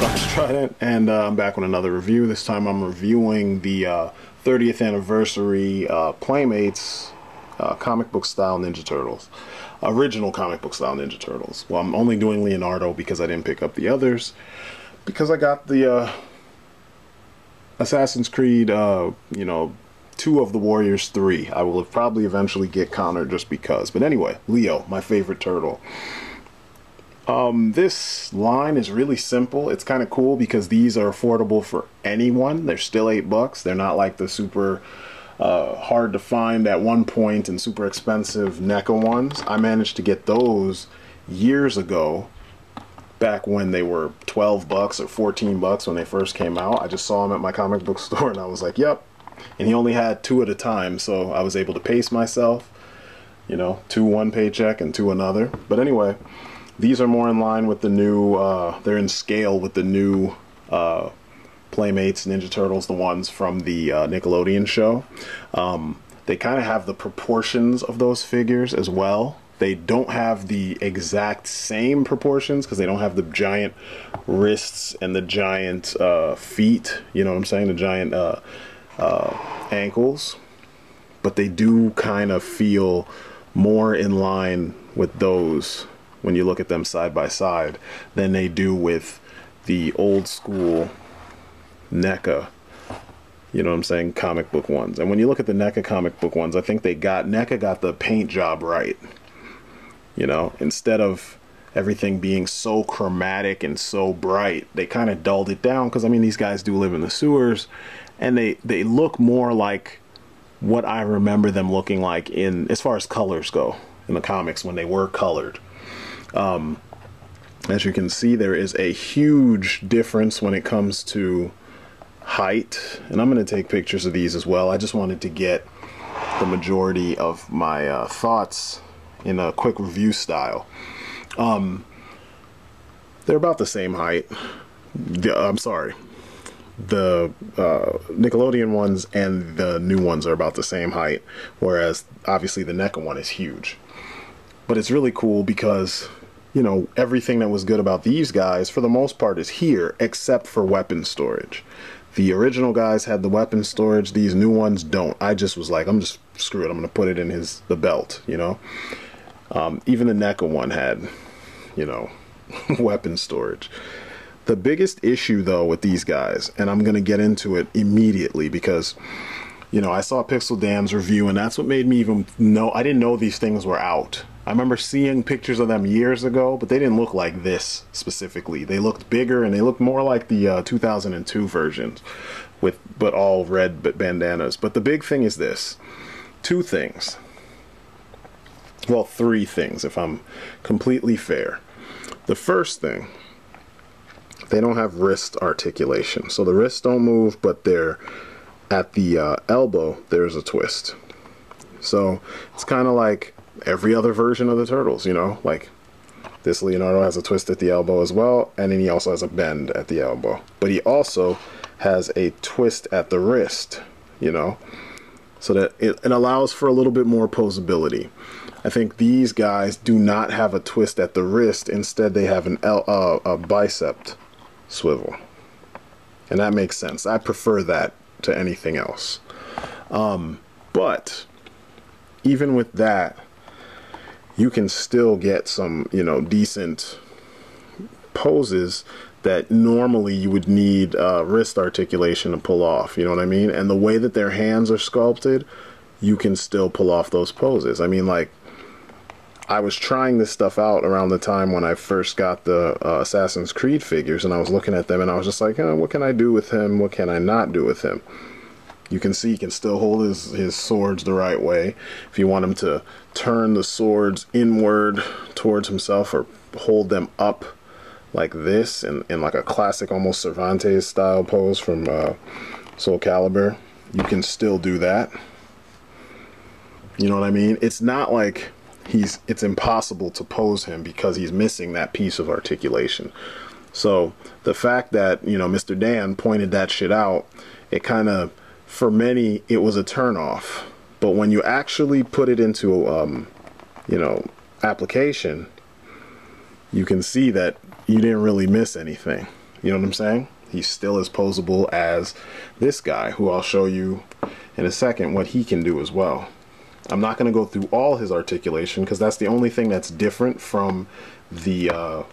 Dr. Trident, and I'm back with another review. This time I'm reviewing the 30th anniversary Playmates comic book style Ninja Turtles. Original comic book style Ninja Turtles. Well, I'm only doing Leonardo because I didn't pick up the others, because I got the Assassin's Creed, you know, 2 of the Warriors 3. I will probably eventually get Connor just because. But anyway, Leo, my favorite turtle. This line is really simple. It's kind of cool because these are affordable for anyone. They're still $8. They're not like the super hard to find at one point and super expensive NECA ones. I managed to get those years ago, back when they were $12 or $14 when they first came out. I just saw them at my comic book store and I was like, yep. And he only had 2 at a time, so I was able to pace myself, you know, 2 one paycheck and 2 another. But anyway, these are more in line with the new, they're in scale with the new Playmates Ninja Turtles, the ones from the Nickelodeon show. They kind of have the proportions of those figures as well. They don't have the exact same proportions because they don't have the giant wrists and the giant feet, you know what I'm saying, the giant ankles. But they do kind of feel more in line with those when you look at them side by side than they do with the old school NECA, you know what I'm saying, comic book ones. And when you look at the NECA comic book ones, I think NECA got the paint job right. You know, instead of everything being so chromatic and so bright, they kind of dulled it down because, I mean, these guys do live in the sewers, and they look more like what I remember them looking like in, as far as colors go, in the comics when they were colored. As you can see, there is a huge difference when it comes to height, and I'm going to take pictures of these as well. I just wanted to get the majority of my thoughts in a quick review style. They're about the same height. I'm sorry, the Nickelodeon ones and the new ones are about the same height, whereas obviously the NECA one is huge. But it's really cool because, you know, everything that was good about these guys for the most part is here, except for weapon storage. The original guys had the weapon storage, these new ones don't. I just was like, screw it, I'm gonna put it in the belt, you know. Even the NECA one had, you know, weapon storage. The biggest issue though with these guys, and I'm gonna get into it immediately because, you know, I saw Pixel Dan's review and that's what made me even know, I didn't know these things were out. I remember seeing pictures of them years ago, but they didn't look like this specifically. They looked bigger and they looked more like the 2002 versions, but all red bandanas. But the big thing is this: 2 things. Well, 3 things if I'm completely fair. The first thing, they don't have wrist articulation. So the wrists don't move, but they're at the elbow, there's a twist. So it's kind of like every other version of the Turtles, you know, like this Leonardo has a twist at the elbow as well, and then he also has a bend at the elbow, but he also has a twist at the wrist, you know, so that it allows for a little bit more posability. I think these guys do not have a twist at the wrist. Instead they have a bicep swivel, and that makes sense. I prefer that to anything else. But even with that, you can still get some, you know, decent poses that normally you would need wrist articulation to pull off, you know what I mean? And the way that their hands are sculpted, you can still pull off those poses. I mean, like, I was trying this stuff out around the time when I first got the Assassin's Creed figures, and I was looking at them and I was just like, what can I do with him? What can I not do with him? You can see he can still hold his swords the right way. If you want him to turn the swords inward towards himself or hold them up like this in like a classic almost Cervantes style pose from Soul Calibur, you can still do that. You know what I mean? It's not like it's impossible to pose him because he's missing that piece of articulation. So the fact that, you know, Mr. Dan pointed that shit out, it kind of, for many, it was a turnoff. But when you actually put it into, you know, application, you can see that you didn't really miss anything. You know what I'm saying? He's still as posable as this guy, who I'll show you in a second what he can do as well. I'm not going to go through all his articulation because that's the only thing that's different from the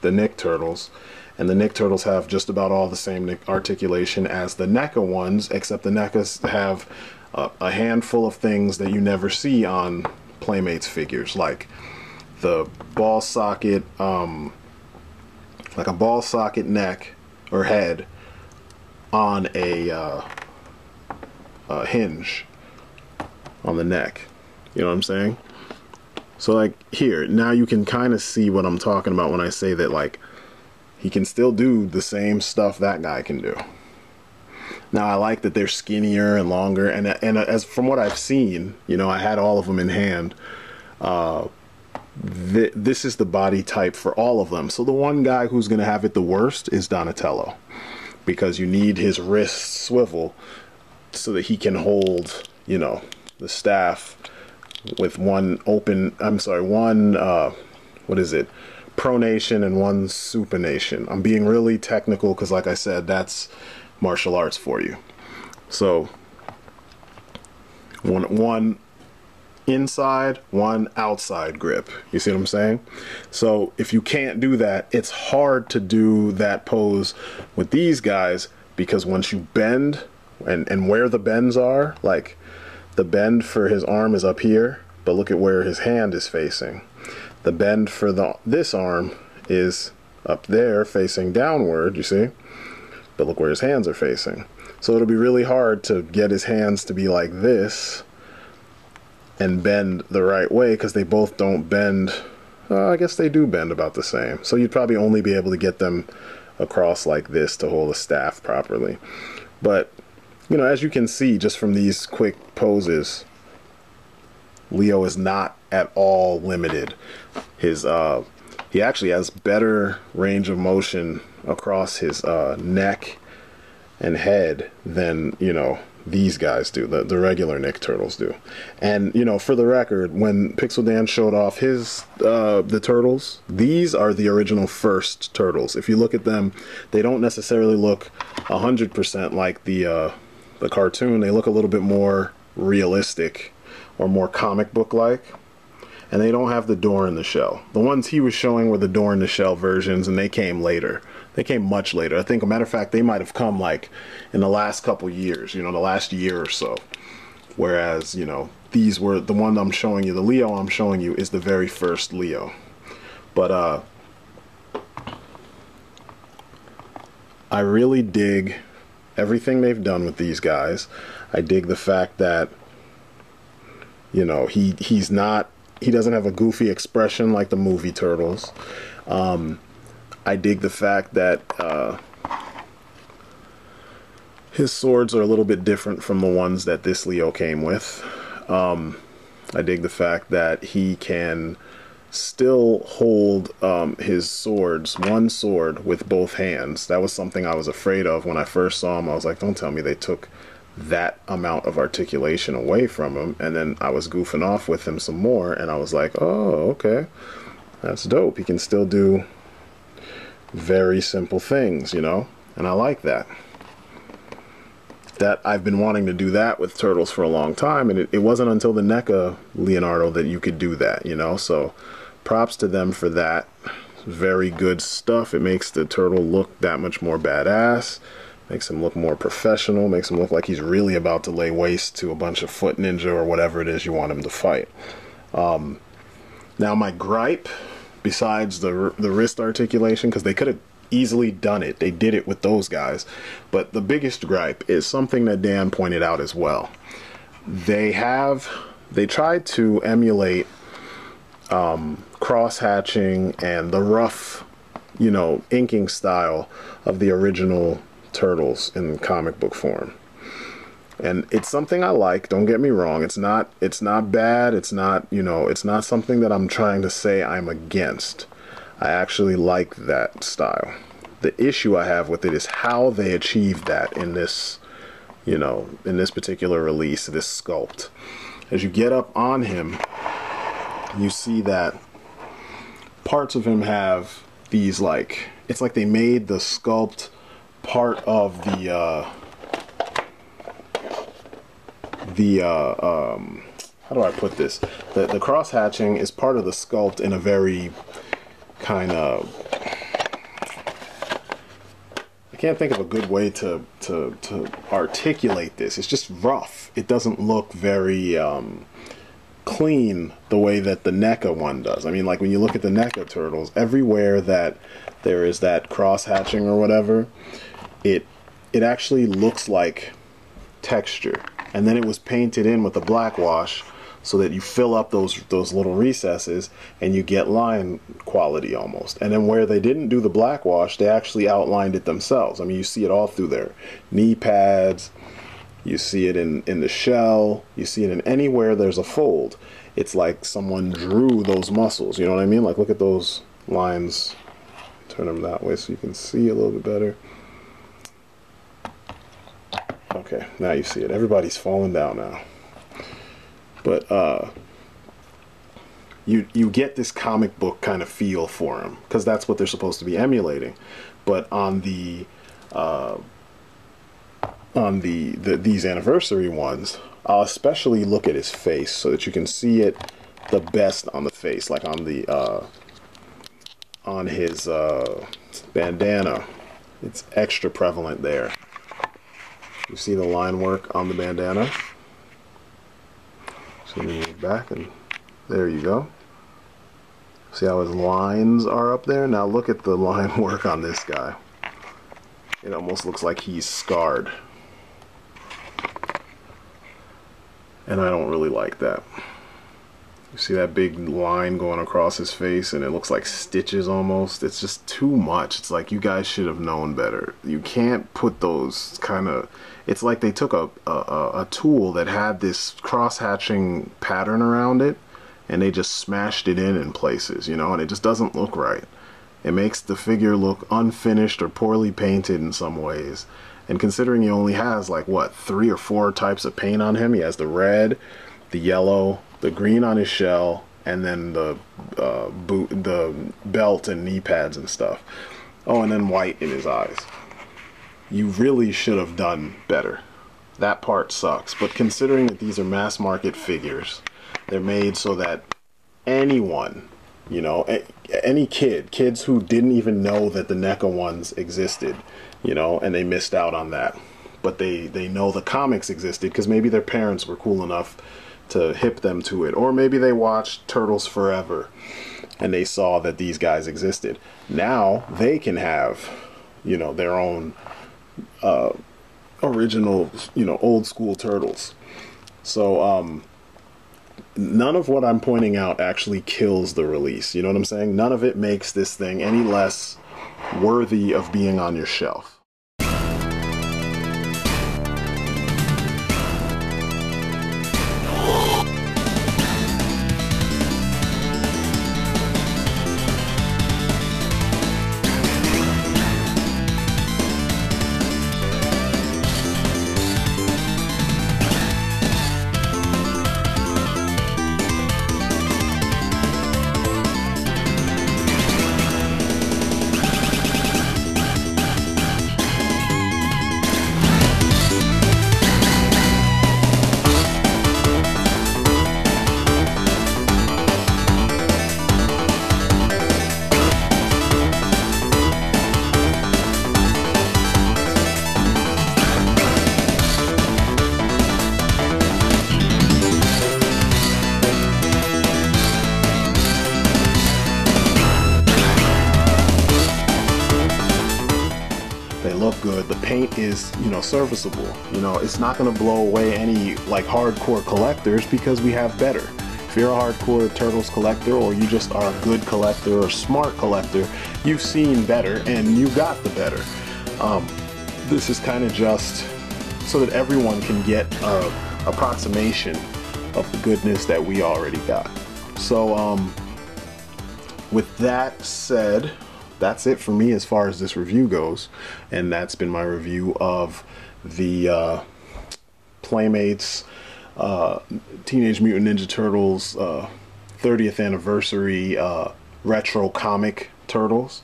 Nick turtles. And the Nick turtles have just about all the same articulation as the NECA ones, except the NECAs have a handful of things that you never see on Playmates figures, like the ball socket, like a ball socket neck or head on a hinge on the neck. You know what I'm saying? So like here, now you can kind of see what I'm talking about when I say that, like, he can still do the same stuff that guy can do. Now I like that they're skinnier and longer, and as from what I've seen, you know, I had all of them in hand. This is the body type for all of them. So the one guy who's going to have it the worst is Donatello, because you need his wrist swivel so that he can hold, you know, the staff with one open, what is it? Pronation and one supination. I'm being really technical because, like I said, that's martial arts for you. So one inside, one outside grip. You see what I'm saying? So if you can't do that, it's hard to do that pose with these guys, because once you bend, and where the bends are, like the bend for his arm is up here, but look at where his hand is facing. The bend for this arm is up there facing downward, you see? But look where his hands are facing. So it'll be really hard to get his hands to be like this and bend the right way, because they both don't bend. I guess they do bend about the same. So you'd probably only be able to get them across like this to hold a staff properly. But, you know, as you can see just from these quick poses, Leo is not at all limited. He actually has better range of motion across his neck and head than, you know, these guys do, the regular Nick turtles do. And, you know, for the record, when Pixel Dan showed off his the turtles, these are the original first turtles. If you look at them, they don't necessarily look 100% like the cartoon. They look a little bit more realistic or more comic book like, and they don't have the door in the shell. The ones he was showing were the door in the shell versions, and they came later. They came much later. I think, a matter of fact, they might have come like in the last couple years, you know, the last year or so. Whereas, you know, these were the one I'm showing you, the Leo I'm showing you is the very first Leo. But I really dig everything they've done with these guys. I dig the fact that, you know, he doesn't have a goofy expression like the movie Turtles. I dig the fact that his swords are a little bit different from the ones that this Leo came with. I dig the fact that he can still hold his swords, one sword, with both hands. That was something I was afraid of when I first saw him. I was like, don't tell me they took that amount of articulation away from him. And then I was goofing off with him some more, and I was like, oh, okay, that's dope. He can still do very simple things, you know, and I like that. I've been wanting to do that with turtles for a long time, and it wasn't until the NECA Leonardo that you could do that, you know. So props to them for that. Very good stuff. It makes the turtle look that much more badass. Makes him look more professional, makes him look like he's really about to lay waste to a bunch of foot ninja or whatever it is you want him to fight. Now my gripe, besides the wrist articulation, because they could have easily done it, they did it with those guys, but the biggest gripe is something that Dan pointed out as well. They tried to emulate cross-hatching and the rough, you know, inking style of the original Turtles in comic book form, and it's something I like. Don't get me wrong. It's not bad. It's not, you know, it's not something that I'm trying to say I'm against. I actually like that style. The issue I have with it is how they achieved that in this, you know, in this particular release, this sculpt. As you get up on him, you see that parts of him have these, like, it's like they made the sculpt part of how do I put this? The cross hatching is part of the sculpt in a very kind of, I can't think of a good way to articulate this. It's just rough. It doesn't look very clean the way that the NECA one does. I mean, like when you look at the NECA turtles, everywhere that there is that cross hatching or whatever, it actually looks like texture. And then it was painted in with the black wash so that you fill up those little recesses and you get line quality almost. And then where they didn't do the black wash, they actually outlined it themselves. I mean, you see it all through their knee pads, you see it in the shell, you see it in anywhere there's a fold. It's like someone drew those muscles, you know what I mean? Like, look at those lines. Turn them that way so you can see a little bit better. Okay, now you see it. Everybody's falling down now. But you get this comic book kind of feel for them because that's what they're supposed to be emulating. But on these anniversary ones, I'll especially look at his face so that you can see it the best on the face, like on the on his bandana. It's extra prevalent there. You see the line work on the bandana. So you move back and there you go. See how his lines are up there? Now look at the line work on this guy. It almost looks like he's scarred. And I don't really like that. You see that big line going across his face and it looks like stitches almost. It's just too much. It's like you guys should have known better. You can't put those kind of, it's like they took a tool that had this cross-hatching pattern around it and they just smashed it in places, you know, and it just doesn't look right. It makes the figure look unfinished or poorly painted in some ways. And considering he only has like what, 3 or 4 types of paint on him, he has the red, the yellow, the green on his shell, and then the belt and knee pads and stuff. Oh, and then white in his eyes. You really should have done better. That part sucks. But considering that these are mass market figures, they're made so that anyone, you know, any kids who didn't even know that the NECA ones existed, you know, and they missed out on that. But they know the comics existed because maybe their parents were cool enough to hip them to it, or maybe they watched Turtles Forever and they saw that these guys existed. Now they can have, you know, their own original, you know, old school Turtles. So none of what I'm pointing out actually kills the release, you know what I'm saying? None of it makes this thing any less worthy of being on your shelf. Look good. The paint is, you know, serviceable. You know, it's not going to blow away any like hardcore collectors because we have better. If you're a hardcore Turtles collector, or you just are a good collector or smart collector, you've seen better and you got the better. This is kind of just so that everyone can get an approximation of the goodness that we already got. So with that said, that's it for me as far as this review goes, and that's been my review of the Playmates Teenage Mutant Ninja Turtles 30th anniversary retro comic Turtles.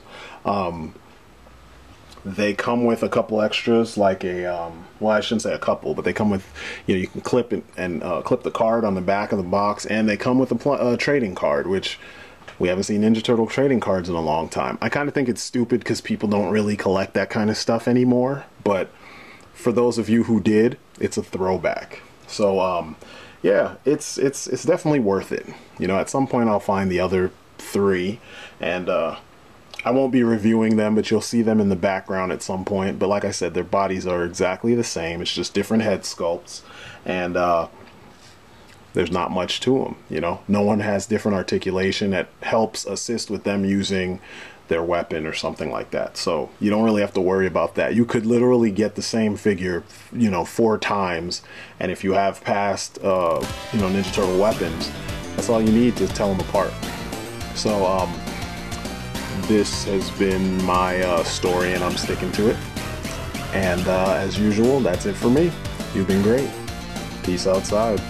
They come with a couple extras, like a well, I shouldn't say a couple, but they come with, you know, you can clip it and clip the card on the back of the box, and they come with a trading card, which we haven't seen Ninja Turtle trading cards in a long time. I kind of think it's stupid because people don't really collect that kind of stuff anymore, but for those of you who did, it's a throwback. So yeah, it's definitely worth it. You know, at some point I'll find the other 3, and I won't be reviewing them, but you'll see them in the background at some point. But like I said, their bodies are exactly the same. It's just different head sculpts, and there's not much to them. You know, no one has different articulation that helps assist with them using their weapon or something like that. So you don't really have to worry about that. You could literally get the same figure, you know, 4 times, and if you have past, you know, Ninja Turtle weapons, that's all you need to tell them apart. So this has been my story, and I'm sticking to it. And as usual, that's it for me. You've been great. Peace outside.